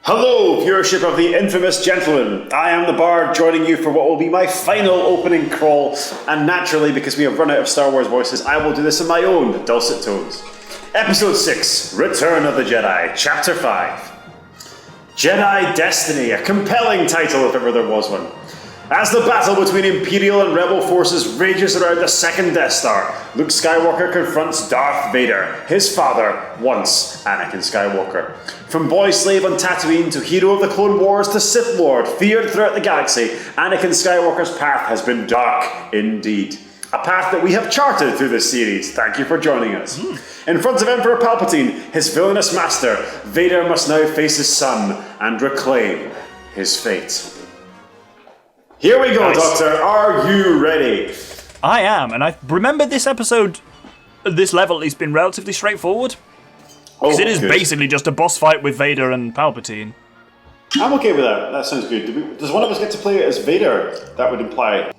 Hello, viewership of the infamous gentleman. I am the Bard, joining you for what will be my final opening crawl, and naturally, because we have run out of Star Wars voices, I will do this in my own dulcet tones. Episode 6, Return of the Jedi, Chapter 5. Jedi Destiny, a compelling title if ever there was one. As the battle between Imperial and Rebel forces rages around the second Death Star, Luke Skywalker confronts Darth Vader, his father, once Anakin Skywalker. From boy slave on Tatooine to hero of the Clone Wars to Sith Lord, feared throughout the galaxy, Anakin Skywalker's path has been dark indeed. A path that we have charted through this series. Thank you for joining us. In front of Emperor Palpatine, his villainous master, Vader must now face his son and reclaim his fate. Here we go, Doctor. Are you ready? I am, and I remember this episode, this level at least, been relatively straightforward. Because it is basically just a boss fight with Vader and Palpatine. I'm okay with that. That sounds good. Does one of us get to play it as Vader? That would imply...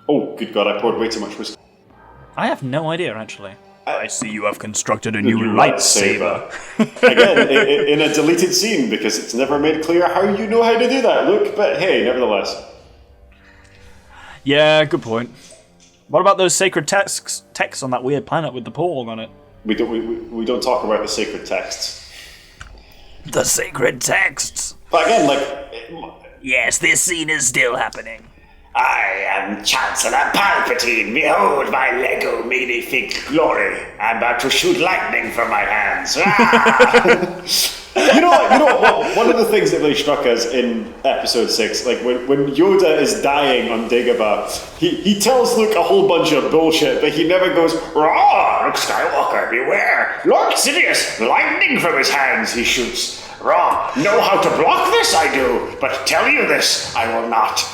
Oh, good God, I poured way too much whiskey. I have no idea, actually. I see you have constructed a new lightsaber. Again, in a deleted scene, because it's never made clear how you know how to do that, Luke. But hey, nevertheless. Yeah, good point. What about those sacred texts on that weird planet with the portal on it? We don't talk about the sacred texts. The sacred texts! But again, Yes, this scene is still happening. I am Chancellor Palpatine. Behold my Lego minifig glory. I'm about to shoot lightning from my hands. You know what? One of the things that really struck us in Episode 6, like when Yoda is dying on Dagobah, he tells Luke a whole bunch of bullshit, but he never goes, Raw, Luke Skywalker, beware. Lord Sidious, lightning from his hands he shoots. Raw, know how to block this I do, but tell you this, I will not.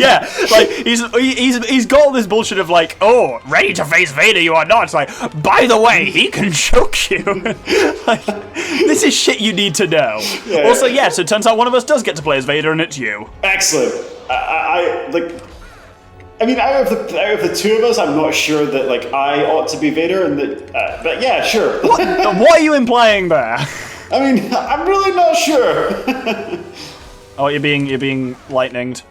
Yeah, like, he's got all this bullshit of like, oh, ready to face Vader you are not. It's like, by the way, he can choke you. Like, this is shit you need to know. Yeah. Also, yes, it turns out one of us does get to play as Vader and it's you. Excellent. I mean, out of the two of us, I'm not sure that like I ought to be Vader, and that. But yeah, sure. What are you implying there? I mean, I'm really not sure. Oh, you're being lightninged.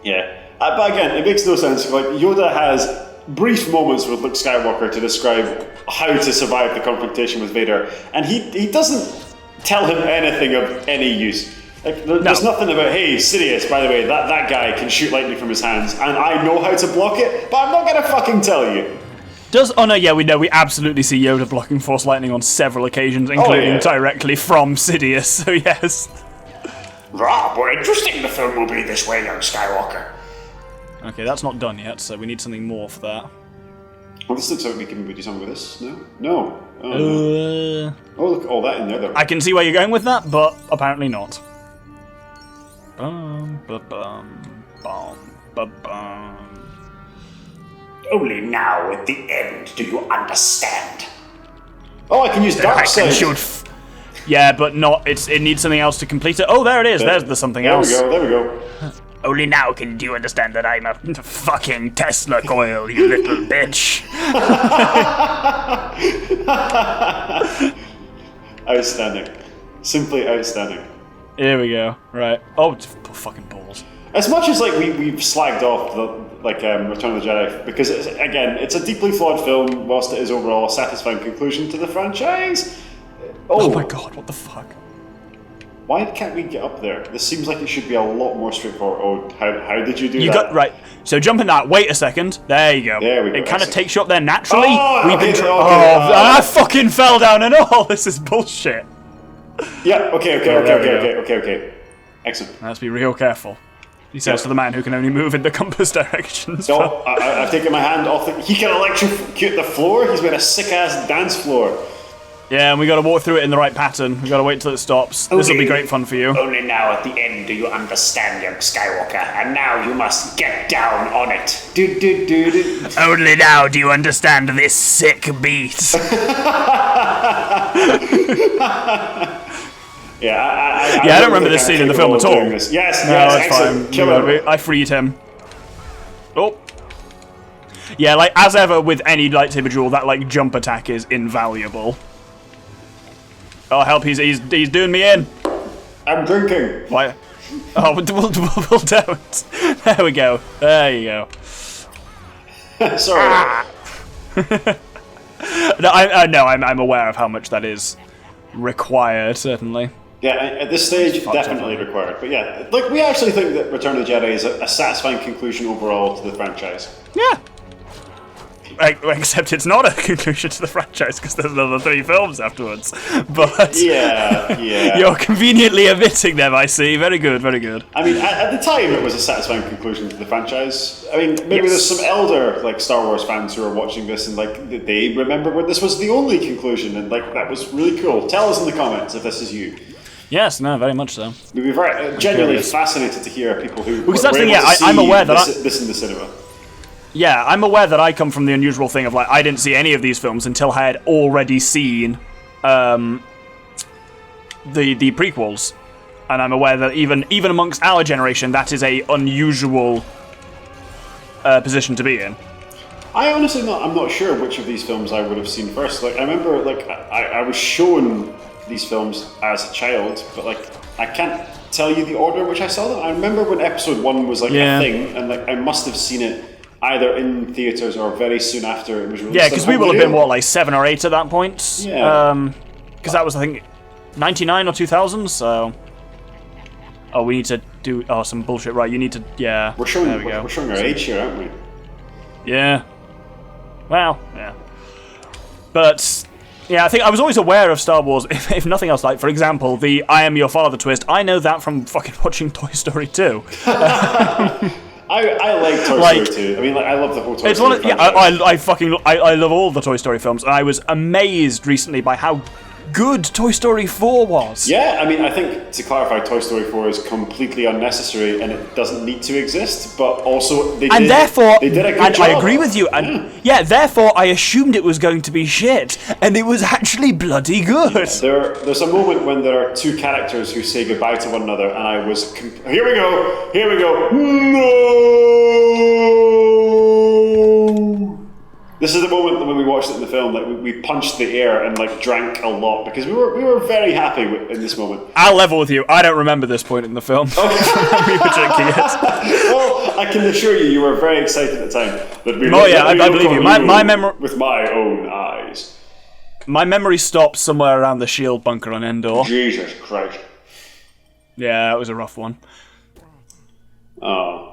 Yeah, but again, it makes no sense. Like Yoda has brief moments with Luke Skywalker to describe how to survive the confrontation with Vader, and he doesn't tell him anything of any use. Like, there's nothing about, hey, Sidious, by the way, that guy can shoot lightning from his hands, and I know how to block it, but I'm not gonna fucking tell you. Oh no, yeah, we absolutely see Yoda blocking Force Lightning on several occasions, including directly from Sidious, so yes. Rob, more interesting the film will be this way, young Skywalker. Okay, that's not done yet, so we need something more for that. Well, this looks like we can do something with this. No. Oh, look, all that in there, though. I can see where you're going with that, but apparently not. Bum, ba-bum, bum, ba-bum. Only now at the end do you understand. Oh, I can use dark side. Yeah, but not. It needs something else to complete it. Oh, there it is. There's the something else. There we go. Only now can you understand that I'm a fucking Tesla coil, you little bitch. Outstanding. Simply outstanding. Here we go. Right. Oh, fucking balls. As much as like we've slagged off Return of the Jedi, because it's a deeply flawed film, whilst it is overall a satisfying conclusion to the franchise. Oh my god, what the fuck? Why can't we get up there? This seems like it should be a lot more straightforward. Oh, how did you do that? You got right. So jump in that. Wait a second. There you go. There we go. It kind of takes you up there naturally. I fucking fell down and all. This is bullshit. Yeah. Okay. Excellent. Let's be real careful. He says to the man who can only move in the compass directions. No, I've taken my hand off. He can electrocute the floor. He's made a sick-ass dance floor. Yeah, and we got to walk through it in the right pattern. We got to wait till it stops. This will be great fun for you. Only now at the end do you understand, young Skywalker, and now you must get down on it. Only now do you understand this sick beat. I don't remember this scene in the film at all. Yes, that's fine. I freed him. Oh. Yeah, like, as ever with any lightsaber duel, that, like, jump attack is invaluable. Oh, help, he's doing me in. I'm drinking. Why? Oh, we'll don't. There we go. There you go. Sorry. No, I'm aware of how much that is required, certainly. Yeah, at this stage, definitely required. But yeah, like, we actually think that Return of the Jedi is a satisfying conclusion overall to the franchise. Yeah. Except it's not a conclusion to the franchise because there's another 3 films afterwards. But Yeah. you're conveniently omitting them, I see. Very good, very good. I mean, at the time, it was a satisfying conclusion to the franchise. I mean, maybe Yes. there's some elder, like, Star Wars fans who are watching this and, like, they remember when this was the only conclusion, and, like, that was really cool. Tell us in the comments if this is you. Yes, no, very much so. We'd be very genuinely fascinated to hear people who Because that's were the able thing, to I'm see aware that this in the cinema. Yeah, I'm aware that I come from the unusual thing of, like, I didn't see any of these films until I had already seen the prequels. And I'm aware that even amongst our generation, that is a unusual position to be in. I honestly I'm not sure which of these films I would have seen first. Like, I remember, like, I was shown these films as a child, but, like, I can't tell you the order in which I saw them. I remember when episode 1 was, like, a thing, and, like, I must have seen it either in theaters or very soon after it was released. Yeah, because we will have been, what, like 7 or 8 at that point? Yeah. Because that was, I think, 99 or 2000, so... Oh, we need to do... Oh, some bullshit. Right, you need to... Yeah, We're showing, there we go. we're showing our age here, aren't we? Yeah. Well, yeah. But... Yeah, I think I was always aware of Star Wars, if nothing else. Like, for example, the I am your father twist. I know that from fucking watching Toy Story 2. I like Toy Story 2. I mean, like, I love the whole Toy Story franchise. I love all the Toy Story films, and I was amazed recently by how good Toy Story 4 was. Yeah, I mean, I think, to clarify, Toy Story 4 is completely unnecessary and it doesn't need to exist, but also they did a good job. I agree with you, and therefore I assumed it was going to be shit, and it was actually bloody good. Yeah, there's a moment when there are 2 characters who say goodbye to one another, and I was... Here we go! No! This is the moment when we watched it in the film, like, we punched the air and, like, drank a lot, because we were very happy in this moment. I'll level with you, I don't remember this point in the film. We were drinking it. Well, I can assure you were very excited at the time. That we I believe you. My memory... With my own eyes. My memory stops somewhere around the shield bunker on Endor. Jesus Christ. Yeah, it was a rough one. Oh.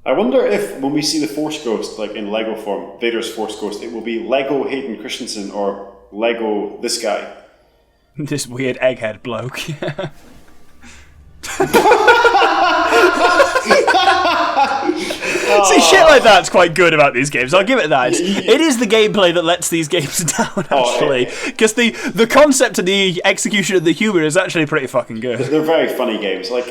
I wonder if, when we see the Force Ghost, like in Lego form, Vader's Force Ghost, it will be Lego Hayden Christensen or Lego this guy. This weird egghead bloke. See, shit like that's quite good about these games. I'll give it that. It is the gameplay that lets these games down, actually. Because the concept and the execution of the humor is actually pretty fucking good. They're very funny games. Like,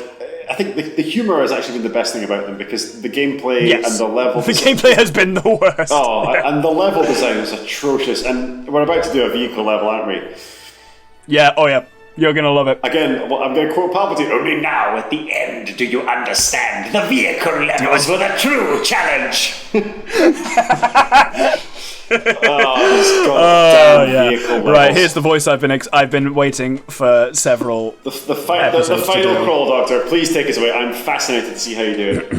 I think the humor has actually been the best thing about them, because the gameplay and the level... The gameplay has been the worst. And the level design is atrocious. And we're about to do a vehicle level, aren't we? Yeah, oh yeah. You're gonna love it. Again, well, I'm gonna quote Palpatine. Only now, at the end, do you understand the vehicle levels were the true challenge. Vehicle levels. Right, here's the voice I've been waiting for several the final crawl, Doctor. Please take us away. I'm fascinated to see how you do it.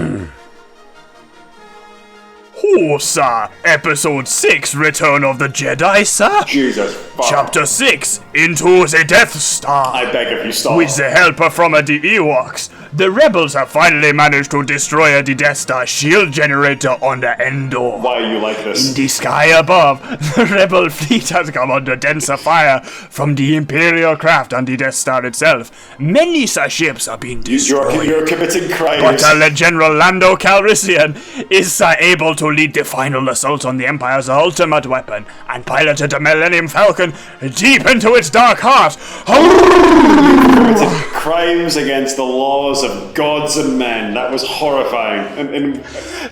Oh, sir. Episode 6, Return of the Jedi, sir. Jesus fuck. Chapter 6, Into the Death Star. I beg of you, stop. With the help from the Ewoks, the rebels have finally managed to destroy the Death Star shield generator on the Endor. Why are you like this? In the sky above, the rebel fleet has come under denser fire from the Imperial craft and the Death Star itself. Many ships are being destroyed. You're committing crimes. But General Lando Calrissian is able to lead the final assault on the Empire's ultimate weapon and piloted the Millennium Falcon deep into its dark heart. Committed crimes against the laws of gods and men. That was horrifying.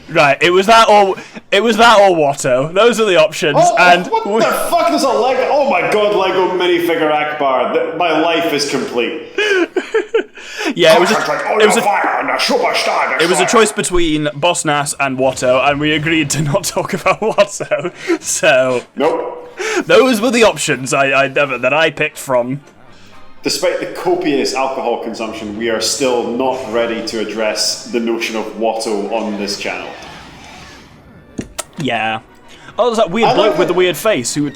Right, it was that or Watto. Those are the options. What the fuck is a Lego? Oh my god, Lego minifigure Akbar. My life is complete. Yeah, it was a choice between Boss Nass and Watto, and we agreed to not talk about Watto. So nope. Those were the options that I picked from. Despite the copious alcohol consumption, we are still not ready to address the notion of Watto on this channel. Yeah. Oh, there's that weird bloke with the weird face who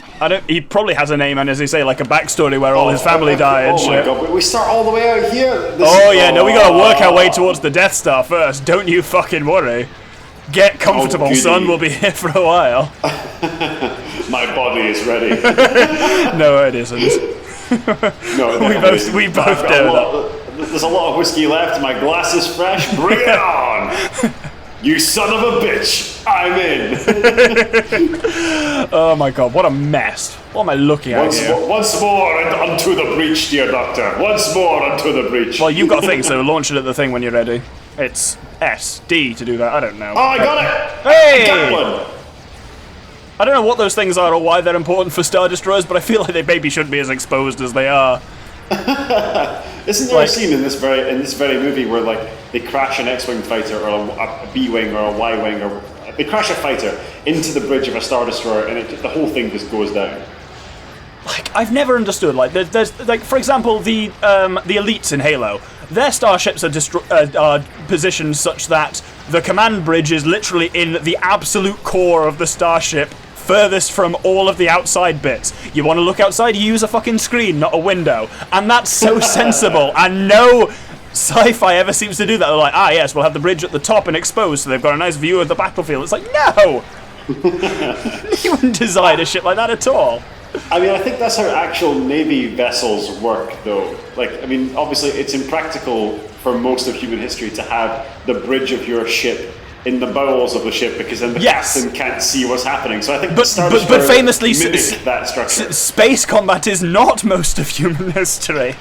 he probably has a name and, as they say, like a backstory where all his family died. Oh my god, but we start all the way out here. We gotta work our way towards the Death Star first. Don't you fucking worry. Get comfortable, son. We'll be here for a while. My body is ready. No, it isn't. No, we both know that. There's a lot of whiskey left. My glass is fresh. Bring it on! You son of a bitch! I'm in. Oh my god, what a mess! What am I looking at here? Once more and unto the breach, dear Doctor. Once more unto the breach. Well, you've got a thing, so launch it at the thing when you're ready. It's S, D to do that. I don't know. Oh, I got it! Hey! I got one. I don't know what those things are or why they're important for Star Destroyers, but I feel like they maybe shouldn't be as exposed as they are. Isn't there a scene in this very movie where like they crash an X-wing fighter or a B-wing or a Y-wing, or they crash a fighter into the bridge of a Star Destroyer and the whole thing just goes down? Like, I've never understood. Like, there's like, for example, the elites in Halo. Their starships are positioned such that the command bridge is literally in the absolute core of the starship, furthest from all of the outside bits. You want to look outside, you use a fucking screen, not a window. And that's so sensible, and no sci-fi ever seems to do that. They're like, yes, we'll have the bridge at the top and exposed, so they've got a nice view of the battlefield. It's like, no! You wouldn't design a ship like that at all. I mean, I think that's how actual Navy vessels work, though. Like, I mean, obviously it's impractical for most of human history to have the bridge of your ship in the bowels of the ship, because then the captain can't see what's happening. So I think but famously, mimic that structure. Space combat is not most of human history.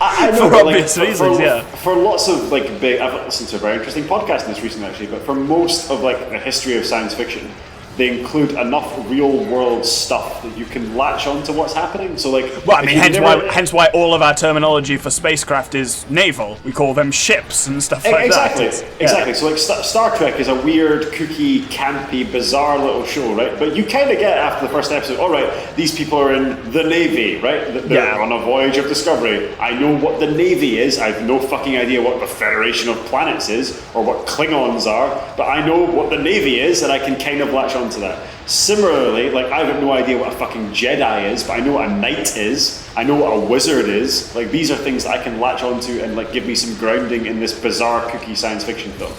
I know, for obvious reasons, For lots of like big, I've listened to a very interesting podcast on this recently, actually. But for most of like the history of science fiction, they include enough real-world stuff that you can latch on to what's happening. So, like, well, I mean, hence why all of our terminology for spacecraft is naval. We call them ships and stuff like that. Exactly. So, like, Star Trek is a weird, kooky, campy, bizarre little show, right? But you kind of get after the first episode, all right, these people are in the Navy, right? They're on a voyage of discovery. I know what the Navy is. I have no fucking idea what the Federation of Planets is or what Klingons are, but I know what the Navy is, and I can kind of latch on to that. Similarly, like, I have no idea what a fucking Jedi is, but I know what a knight is. I know what a wizard is. Like, these are things that I can latch onto and like give me some grounding in this bizarre, kooky science fiction film.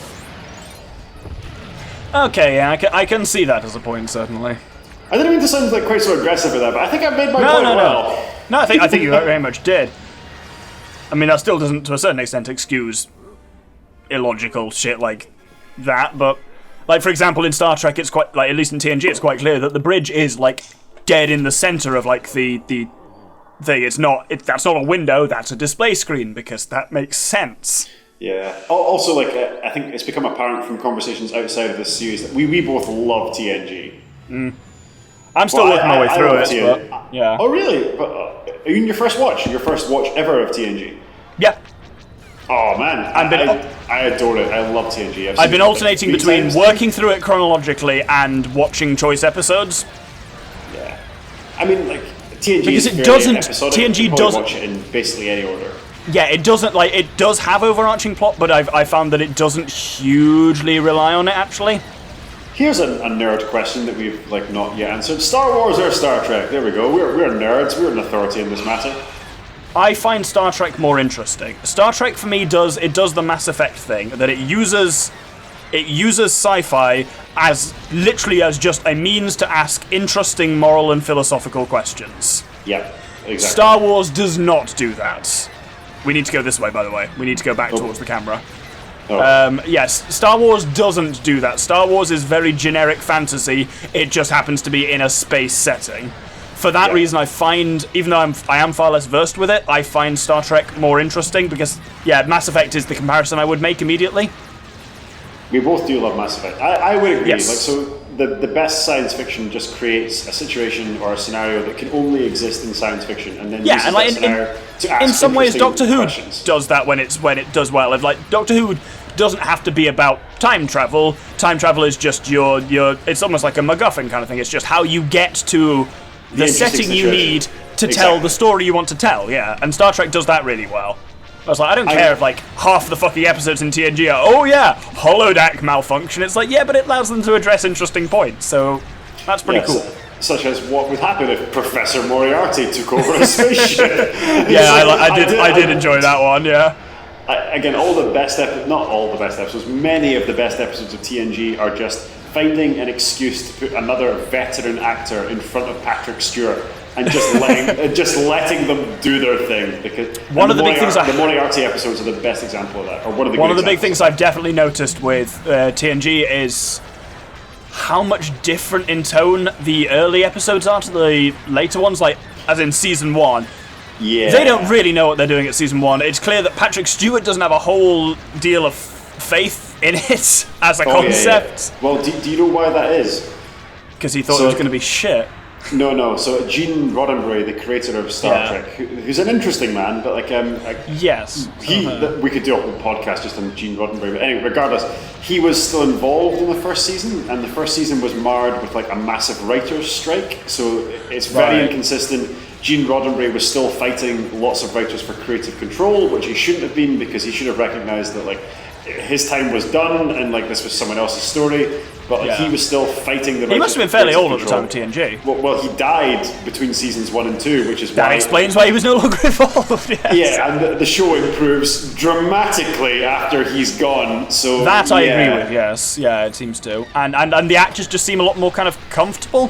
Okay, yeah, I can see that as a point, certainly. I didn't mean to sound like quite so aggressive with that, but I think I've made my point well. No, I think you very much did. I mean, that still doesn't, to a certain extent, excuse illogical shit like that, but like, for example, in Star Trek, it's quite, like, at least in TNG, it's quite clear that the bridge is, like, dead in the center of, like, the thing. That's not a window, that's a display screen, because that makes sense. Yeah. Also, like, I think it's become apparent from conversations outside of this series that we both love TNG. I'm still working my way through it, but, yeah. Oh, really? But, are you in your first watch? Your first watch ever of TNG? Yeah. Oh man, I adore it. I love TNG. I've been alternating between working through it chronologically and watching choice episodes. Yeah, I mean, like, TNG because is it doesn't. episodic. TNG doesn't watch it in basically any order. Yeah, it doesn't, like, it does have overarching plot, but I found that it doesn't hugely rely on it actually. Here's a nerd question that we've like not yet answered: Star Wars or Star Trek? There we go. We're nerds. We're an authority in this matter. I find Star Trek more interesting. Star Trek for me does the Mass Effect thing, that it uses sci-fi as literally as just a means to ask interesting moral and philosophical questions. Yeah, exactly. Star Wars does not do that. We need to go this way, by the way. We need to go back towards the camera. Yes, Star Wars doesn't do that. Star Wars is very generic fantasy. It just happens to be in a space setting. For that reason, I find, even though I am far less versed with it, I find Star Trek more interesting because, Mass Effect is the comparison I would make immediately. We both do love Mass Effect. I would agree. Yes. Like, so the best science fiction just creates a situation or a scenario that can only exist in science fiction, and then uses that scenario to ask in some ways, Doctor Who questions. does that when it does well. Like, Doctor Who doesn't have to be about time travel. Time travel is just your. It's almost like a MacGuffin kind of thing. It's just how you get to the setting you need to tell the story you want to tell, yeah. And Star Trek does that really well. I was like, I don't care if like half the fucking episodes in TNG are, oh yeah, holodeck malfunction. It's like, yeah, but it allows them to address interesting points, so that's pretty cool. Such as what would happen if Professor Moriarty took over a spaceship. Yeah, I did enjoy that one, yeah. Again, all the best not all the best episodes, many of the best episodes of TNG are just finding an excuse to put another veteran actor in front of Patrick Stewart and just letting them do their thing. Because the Moriarty episodes are the best example of that, or one of the big things I've definitely noticed with TNG is how much different in tone the early episodes are to the later ones, like as in season 1. Yeah. They don't really know what they're doing at season 1. It's clear that Patrick Stewart doesn't have a whole deal of faith in it as a concept. Yeah. Well, do you know why that is? Because he thought it was going to be shit. No. So Gene Roddenberry, the creator of Star Trek, who's an interesting man, but yes, we could do a whole podcast just on Gene Roddenberry. But anyway, regardless, he was still involved in the first season, and the first season was marred with like a massive writers' strike. So it's very inconsistent. Gene Roddenberry was still fighting lots of writers for creative control, which he shouldn't have been, because he should have recognised that like his time was done and like this was someone else's story. But he was still fighting the. He must have been fairly old at the time of TNG. Well, he died between seasons 1 and 2, which is that explains why he was no longer involved. Yes. Yeah, and the show improves dramatically after he's gone. So that I agree with. Yes, yeah, it seems to, and the actors just seem a lot more kind of comfortable.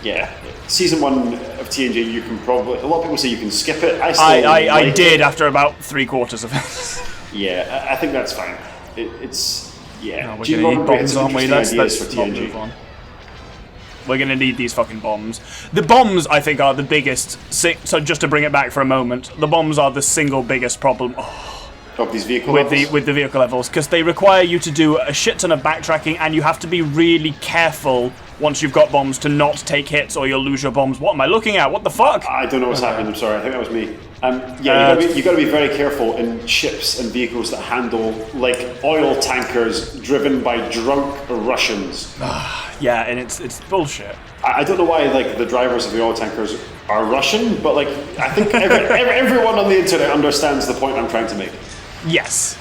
Yeah, season 1 of TNG, you can probably. A lot of people say you can skip it. I did after about 3/4 of it. Yeah, I think that's fine. It's. Yeah, we're going to need bombs, aren't we? Let's not move on. We're going to need these fucking bombs. The bombs, I think, are the biggest. So just to bring it back for a moment, the bombs are the single biggest problem of these vehicle levels? With the vehicle levels, because they require you to do a shit ton of backtracking, and you have to be really careful once you've got bombs to not take hits, or you'll lose your bombs. What am I looking at? What the fuck? I don't know what's happened. I'm sorry. I think that was me. You got to be very careful in ships and vehicles that handle like oil tankers driven by drunk Russians. Yeah, and it's bullshit. I don't know why like the drivers of the oil tankers are Russian, but like I think everyone on the internet understands the point I'm trying to make. Yes.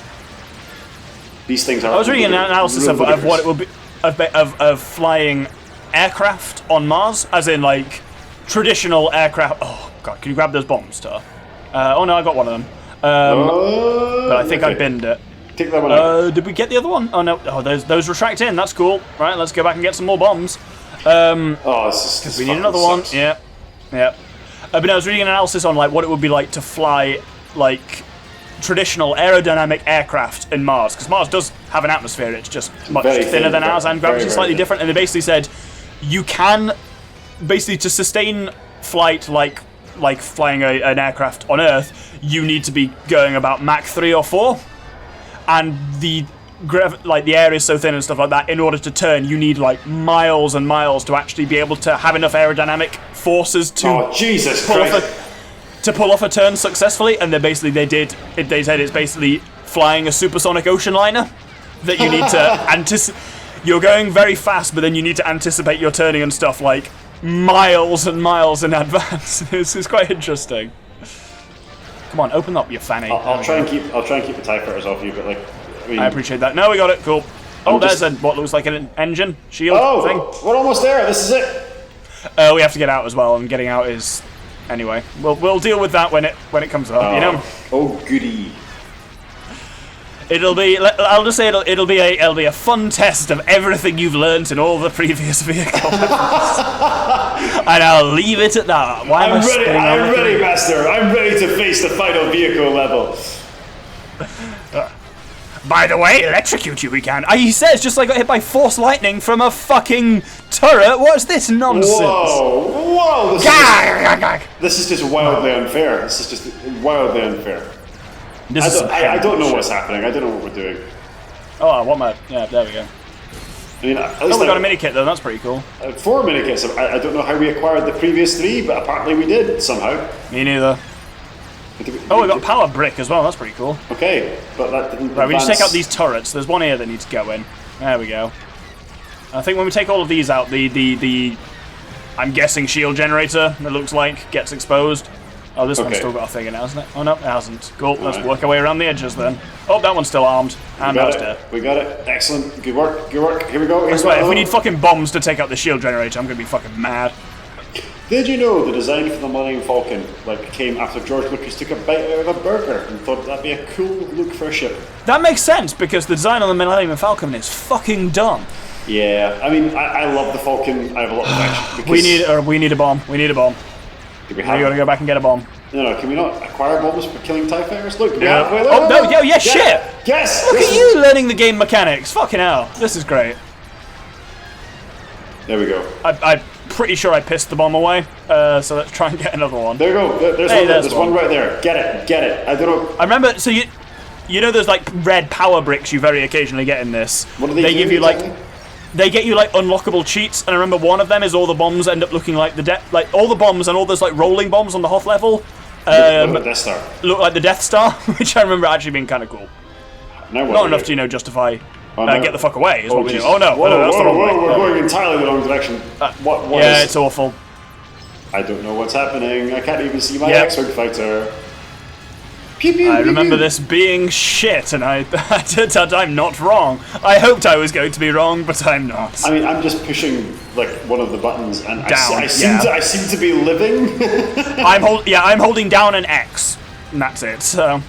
These things are. I was reading an analysis of what it would be of flying aircraft on Mars, as in like traditional aircraft. Oh god, can you grab those bombs, Tar? Oh no, I got one of them. But I think I binned it. Take that one out. Did we get the other one? Oh no. Oh, those retract in. That's cool. Right, let's go back and get some more bombs. This we need another sucks. one. Yeah. But no, I was reading an analysis on like what it would be like to fly like traditional aerodynamic aircraft in Mars, because Mars does have an atmosphere. It's just much thinner than ours, and gravity is slightly different. And they basically said you can basically to sustain flight like flying an aircraft on Earth, you need to be going about Mach 3 or 4, and the air is so thin and stuff like that. In order to turn, you need like miles and miles to actually be able to have enough aerodynamic forces to pull off a turn successfully. And they said it's basically flying a supersonic ocean liner that you need to anticipate. You're going very fast, but then you need to anticipate your turning and stuff like miles and miles in advance. This is quite interesting. Come on, open up, you fanny. I'll try and keep the TIE fighters off you, but like I appreciate that. No, we got it. Cool. Oh, there's what looks like an engine shield thing. We're almost there. This is it. We have to get out as well, and getting out is anyway. We'll deal with that when it comes up. You know. Oh goody. It'll be. I'll just say it'll be a fun test of everything you've learned in all the previous vehicles, and I'll leave it at that. Why am I ready? I'm ready, Master. I'm ready to face the final vehicle level. By the way, electrocute you we can. He says just like I got hit by force lightning from a fucking turret. What's this nonsense? Whoa! This is just wildly unfair. I don't know what's happening. I don't know what we're doing. Oh, what am I? Yeah, there we go. I mean, we got a mini kit though. That's pretty cool. 4 mini kits. I don't know how we acquired the previous 3, but apparently we did somehow. Me neither. We got power brick as well. That's pretty cool. Okay, but that didn't. Right, we just take out these turrets. There's one here that needs to go in. There we go. I think when we take all of these out, the I'm guessing shield generator, it looks like, gets exposed. Oh, this one's still got a thing in it, hasn't it? Oh, no, it hasn't. Cool, let's work our way around the edges then. Oh, that one's still armed. And that's dead. We got it. Excellent. Good work. Good work. Here we go. I swear, if we need fucking bombs to take out the shield generator, I'm gonna be fucking mad. Did you know the design for the Millennium Falcon came after George Lucas took a bite out of a burger and thought that'd be a cool look for a ship? That makes sense, because the design on the Millennium Falcon is fucking dumb. Yeah, I mean, I love the Falcon. I have a lot of affection. We need a bomb. We need a bomb. We gotta go back and get a bomb. No, can we not acquire bombs for killing TIE fighters? Look, yeah. Shit! Yes! Look at you learning the game mechanics. Fucking hell, this is great. There we go. I'm pretty sure I pissed the bomb away, so let's try and get another one. There you go. There's one right there. Get it. I don't know. I remember, so you know those like red power bricks you very occasionally get in this? What do they give you exactly? They get you like unlockable cheats, and I remember one of them is all the bombs end up looking like all the bombs and all those like rolling bombs on the Hoth level. Look Death Star. Look like the Death Star, which I remember actually being kind of cool. Not enough to justify. Get the fuck away is what we do. Oh no, that's the wrong way. We're going entirely the wrong direction. What yeah, it's awful. I don't know what's happening. I can't even see my X-Wing fighter. Pew, pew, I pew, remember pew. this being shit, and I'm not wrong. I hoped I was going to be wrong, but I'm not. I mean, I'm just pushing like one of the buttons, and down, I seem to be living. I'm holding down an X, and that's it. So.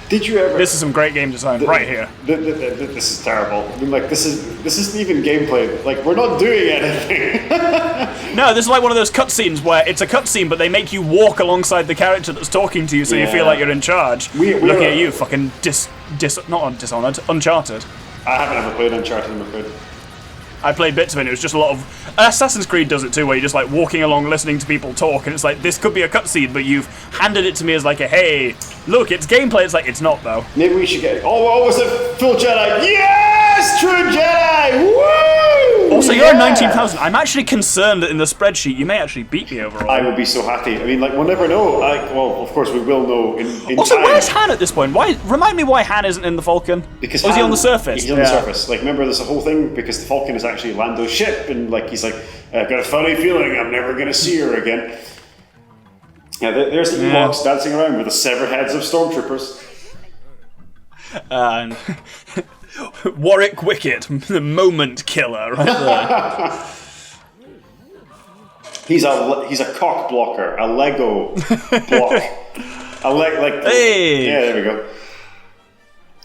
Did you ever? This is some great game design right here. This is terrible. I mean, like this isn't even gameplay. Like we're not doing anything. No, this is like one of those cutscenes where it's a cutscene, but they make you walk alongside the character that's talking to you, so you feel like you're in charge. Looking at you, fucking not Dishonored, Uncharted. I haven't ever played Uncharted, I'm afraid. I played bits of it. It was just a lot of Assassin's Creed does it too, where you're just like walking along, listening to people talk, and it's like this could be a cutscene, but you've handed it to me as like a hey, look, it's gameplay. It's like it's not though. Maybe we should get. Oh, was it full Jedi? Yes, true Jedi. Woo! Also, you're at 19,000. I'm actually concerned that in the spreadsheet you may actually beat me overall. I would be so happy. I mean, like we'll never know. Well, of course we will know in also, time. where's Han at this point? Remind me why Han isn't in the Falcon? Because is he on the surface? He's on the surface. Like, remember, there's a whole thing because the Falcon is actually Lando's ship, and like he's like, I've got a funny feeling I'm never gonna see her again. Yeah, there's the Ewoks dancing around with the severed heads of stormtroopers. And Warwick Wicket, the moment killer, right there. He's a cock blocker, a Lego block, Hey! Yeah, there we go.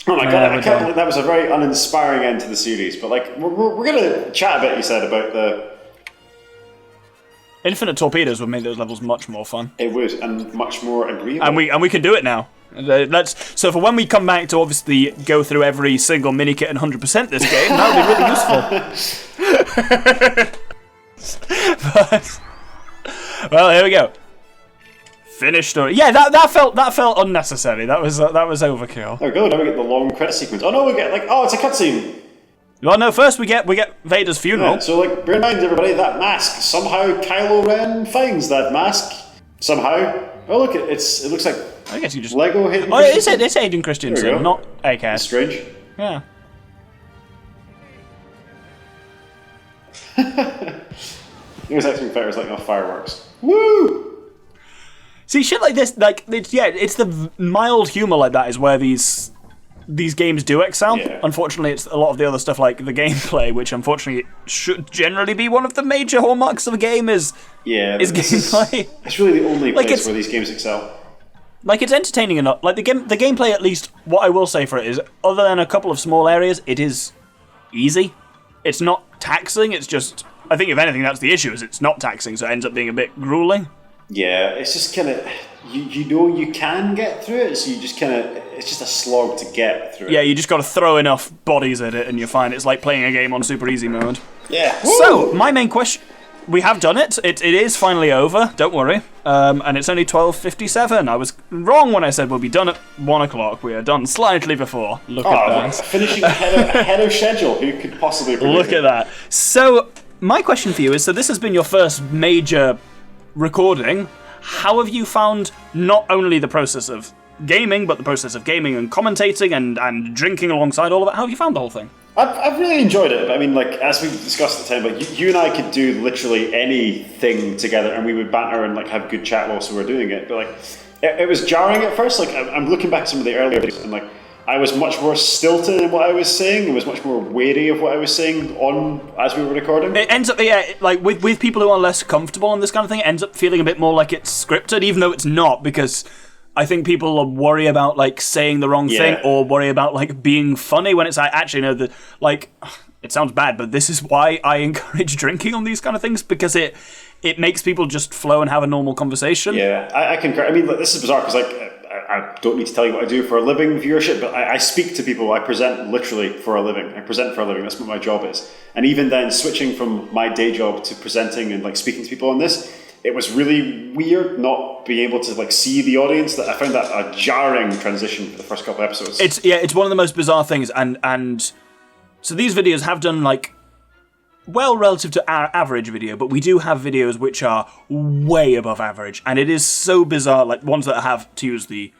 Oh my god, I can't believe that was a very uninspiring end to the series. But like, we're gonna chat a bit. You said about the infinite torpedoes would make those levels much more fun. It would, and much more agreeable. And we can do it now. So for when we come back to obviously go through every single mini kit and 100% this game, that would be really useful. But, well, here we go. Finished story. Yeah, that felt unnecessary. That was overkill. There we go. Now we get the long credit sequence. Oh no, we get it's a cutscene. Well, no. First we get Vader's funeral. Yeah, so bear in mind, everybody, that mask. Somehow Kylo Ren finds that mask. Somehow. Oh look, it looks like. I guess you just Lego Hayden. Oh, it's Hayden Christensen, not AK. That's strange. Yeah. Here's X-Wing fighters lighting off fireworks. Woo! See, shit like this, it's the mild humor like that is where these games do excel. Yeah. Unfortunately, it's a lot of the other stuff like the gameplay, which unfortunately should generally be one of the major hallmarks of a game is gameplay. It's really the only place where these games excel. Like, it's entertaining enough. Like, the gameplay, at least, what I will say for it is, other than a couple of small areas, it is easy. It's not taxing, it's just... I think, if anything, that's the issue, is it's not taxing, so it ends up being a bit grueling. Yeah, it's just kind of... You know you can get through it, so you just kind of... It's just a slog to get through it. Yeah, you just got to throw enough bodies at it, and you're fine. It's like playing a game on super easy mode. Yeah. So, my main question... We have done it. It is finally over. Don't worry. And it's only 12:57. I was wrong when I said we'll be done at 1 o'clock. We are done slightly before. Look at that. Finishing ahead of schedule. Who could possibly predict Look at that. So, my question for you is, so this has been your first major recording. How have you found not only the process of gaming, but the process of gaming and commentating and drinking alongside all of it? How have you found the whole thing? I've really enjoyed it. I mean, like, as we discussed at the time, like, you and I could do literally anything together, and we would banter and, like, have good chat whilst we were doing it. But, like, it was jarring at first. Like, I'm looking back at some of the earlier videos, and, like, I was much more stilted in what I was saying. I was much more wary of what I was saying as we were recording. It ends up, like, with people who are less comfortable on this kind of thing, it ends up feeling a bit more like it's scripted, even though it's not, because I think people worry about, like, saying the wrong thing, or worry about, like, being funny when it's actually, like, it sounds bad, but this is why I encourage drinking on these kind of things, because it makes people just flow and have a normal conversation. Yeah, I concur. I mean, like, this is bizarre, because, like, I don't need to tell you what I do for a living, viewership, but I speak to people. I present literally for a living. I present for a living. That's what my job is. And even then, switching from my day job to presenting and, like, speaking to people on this, it was really weird not being able to, like, see the audience. That I found that a jarring transition for the first couple of episodes. It's one of the most bizarre things, and so these videos have done, like, well, relative to our average video, but we do have videos which are way above average, and it is so bizarre, like ones that have, to use the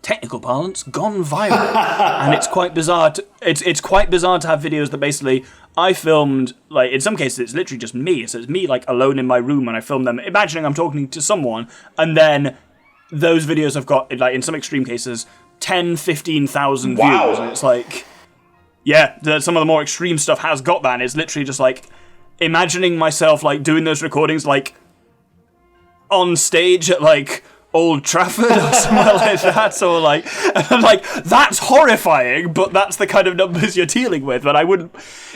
technical parlance, gone viral. And it's quite bizarre it's quite bizarre to have videos that basically I filmed, like, in some cases it's literally just me, so it's me, like, alone in my room, and I film them imagining I'm talking to someone, and then those videos have got, like, in some extreme cases, 10,000-15,000 views, and it's like, yeah, some of the more extreme stuff has got that, and it's literally just, like, imagining myself, like, doing those recordings, like, on stage at, like, Old Trafford or somewhere like that, or, like, that's horrifying, but that's the kind of numbers you're dealing with. But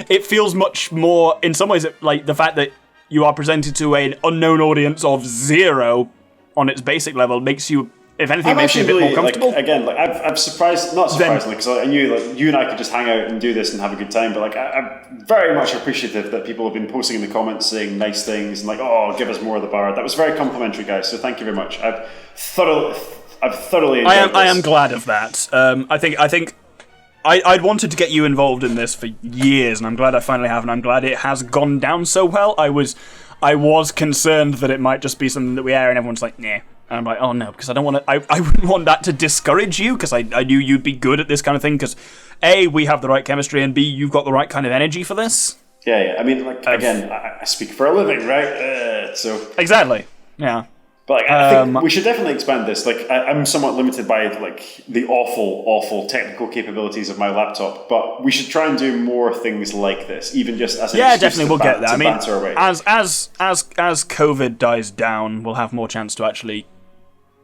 it feels much more, in some ways, like, the fact that you are presented to an unknown audience of 0 on its basic level makes you, if anything, makes you a bit more comfortable. Like, again, like, I'm surprised, not surprisingly, because I knew, like, you and I could just hang out and do this and have a good time, but, like, I'm very much appreciative that people have been posting in the comments saying nice things and, like, oh, give us more of the bar. That was very complimentary, guys, so thank you very much. I've thoroughly enjoyed this. I am glad of that. I think I'd wanted to get you involved in this for years, and I'm glad I finally have, and I'm glad it has gone down so well. I was concerned that it might just be something that we air and everyone's like, nah. And I'm like, oh no, because I don't want to. I wouldn't want that to discourage you, because I knew you'd be good at this kind of thing. Because A, we have the right chemistry, and B, you've got the right kind of energy for this. Yeah. I mean, like, again, I speak for a living, right? So exactly. Yeah. But, like, I think we should definitely expand this. Like, I'm somewhat limited by, like, the awful technical capabilities of my laptop, but we should try and do more things like this, even just as definitely we'll get there. I mean, away. as COVID dies down, we'll have more chance to actually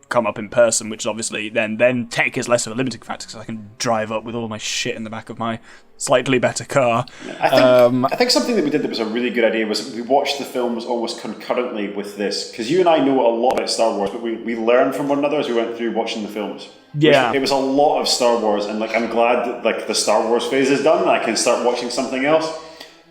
come up in person, which obviously then tech is less of a limiting factor, because I can drive up with all my shit in the back of my slightly better car. I think something that we did that was a really good idea was we watched the films almost concurrently with this, because you and I know a lot about Star Wars, but we learned from one another as we went through watching the films. Yeah, it was a lot of Star Wars, and, like, I'm glad that, like, the Star Wars phase is done and I can start watching something else.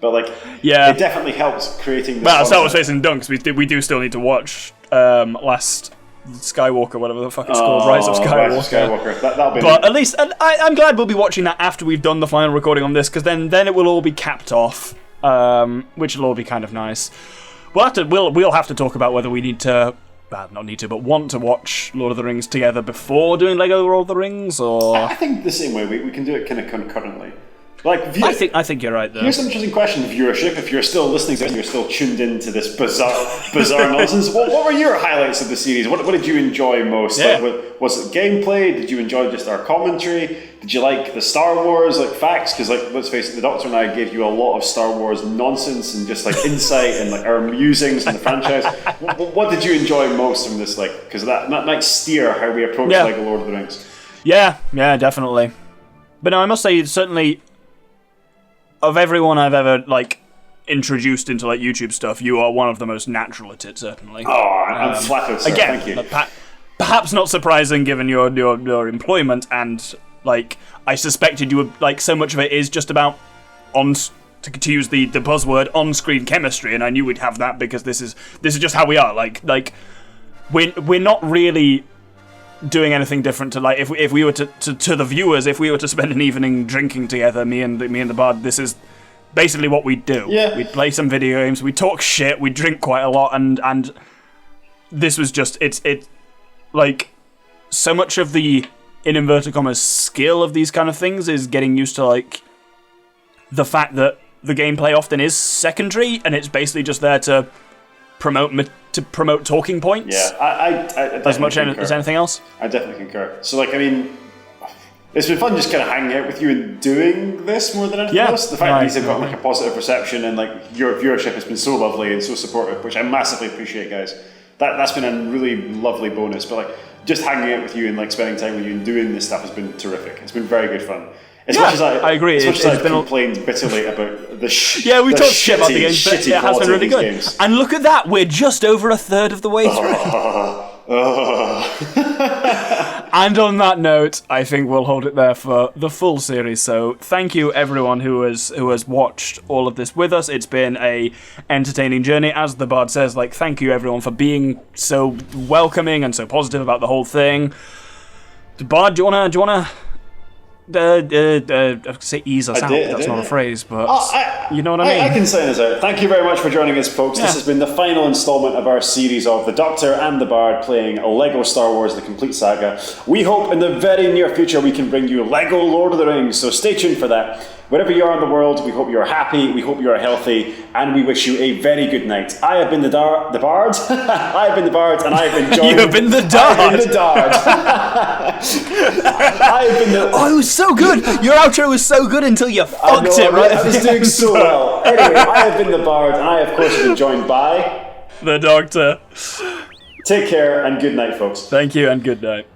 But, like, it definitely helps creating this. Well, Star Wars phase is done, because we do still need to watch last Skywalker, whatever the fuck it's called, Rise of Skywalker. That'll be but neat. At least, and I'm glad we'll be watching that after we've done the final recording on this, because then it will all be capped off, which will all be kind of nice. We'll have to talk about whether we need to, not need to, but want to watch Lord of the Rings together before doing Lego Lord of the Rings, or I think the same way we can do it kind of concurrently. Like, I think you're right there. Here's an interesting question: viewership. If you're still listening to it, you're still tuned into this bizarre nonsense. What were your highlights of the series? What did you enjoy most? Yeah. Like, was it gameplay? Did you enjoy just our commentary? Did you like the Star Wars, like, facts? Because, like, let's face it, the Doctor and I gave you a lot of Star Wars nonsense and just, like, insight and, like, our musings in the franchise. What did you enjoy most from this? Like, because that might steer how we approach Lego Lord of the Rings. Yeah, definitely. But no, I must say, certainly, of everyone I've ever, like, introduced into, like, YouTube stuff, you are one of the most natural at it, certainly. Oh, I'm flattered, sir. Again, thank you. Perhaps not surprising given your employment, and, like, I suspected you would, like, so much of it is just about to use the buzzword on-screen chemistry, and I knew we'd have that because this is just how we are. Like we're not really doing anything different to, like, if we were to the viewers, if we were to spend an evening drinking together, me and the bard, this is basically what we do. Yeah. We'd play some video games, we talk shit, we drink quite a lot, and this was just it like, so much of the, in inverted commas, skill of these kind of things is getting used to, like, the fact that the gameplay often is secondary, and it's basically just there to promote talking points. Yeah, I As much concur. as anything else. I definitely concur. So, like, I mean, it's been fun just kind of hanging out with you and doing this more than anything else. The fact that these have got like a positive reception and like your viewership has been so lovely and so supportive, which I massively appreciate, guys. That's been a really lovely bonus. But like, just hanging out with you and like spending time with you and doing this stuff has been terrific. It's been very good fun. As much as I agree. As much as I've been complained bitterly about the Yeah, we talked shit about the games, but it has been really good. Games. And look at that, we're just over a third of the way through. And on that note, I think we'll hold it there for the full series. So thank you everyone who has watched all of this with us. It's been a entertaining journey, as the Bard says. Like, thank you everyone for being so welcoming and so positive about the whole thing. Bard, do you wanna I could say ease us out. That's not a phrase, but you know what I mean? I can say this out. Thank you very much for joining us, folks. This has been the final installment of our series of the Doctor and the Bard playing Lego Star Wars The Complete Saga. We hope in the very near future we can bring you Lego Lord of the Rings, so stay tuned for that. Wherever you are in the world, we hope you are happy, we hope you are healthy, and we wish you a very good night. I have been the Bard. I have been the Bard, and I have been joined. You have been the Dard. I have been the Dard. I have been the. Oh, it was so good. Your outro was so good until you fucked it right. I was doing so well. Anyway, I have been the Bard, and I, of course, have been joined by the Doctor. Take care and good night, folks. Thank you and good night.